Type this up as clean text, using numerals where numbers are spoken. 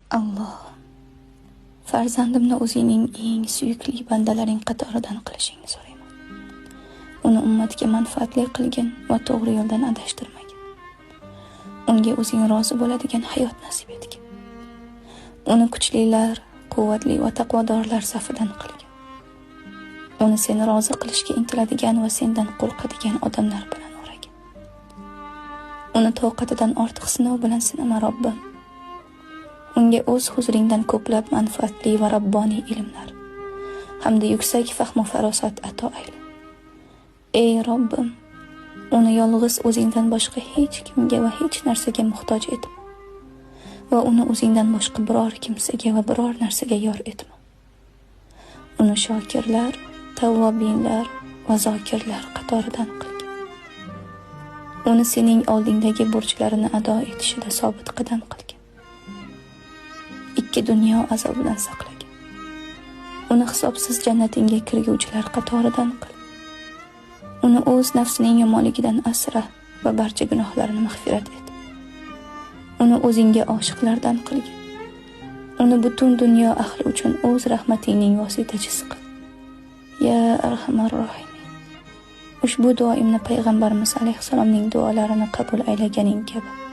Alloh, farzandimni o'zingning eng suyukli bandalaring qatoridan qilishingni so'rayman. Uni ummatga manfaatli qilgin va to'g'ri yo'ldan adashtirmagin. Unga o'zing rozi bo'ladigan hayot nasib etgin. Uni kuchlilar, quvvatli va taqvodorlar safidan qilgin. Uni seni rozi qilishga intiladigan va sendan qo'rqadigan odamlar bilan o'ragin. Uni toqatidan ortiq sinov bilan sinama, Robbim. Unga o'z huzuringdan ko'plab manfaatli va robboniy ilmlar hamda yuksak fahm va farosat ato ayla. Ey Robbim, uni yolg'iz o'zingdan boshqa hech kimga va hech narsaga muhtoj etma va uni o'zingdan boshqa biror kimsaga va biror narsaga yor etma. Uni shokirlar, tavvobinlar va zokirlar qatoridan qilgin. Uni sening oldingdagi burchlarini ado etishida sobit qadam qilgin. Ikki dunyo azobidan saqlagin. Uni hisobsiz jannatingga kirguvchilar qatoridan qil. Uni o'z nafsining yomonligidan asra va barcha gunohlarini mag'firat et. Uni o'zingga oshiqlardan qilgin. Uni butun dunyo ahli uchun o'z rahmatingning vositachisi qil. Ya Arhamar Rohimin. Ushbu duoimni payg'ambarimiz alayhisalomning duolarini qabul aylaganing kabi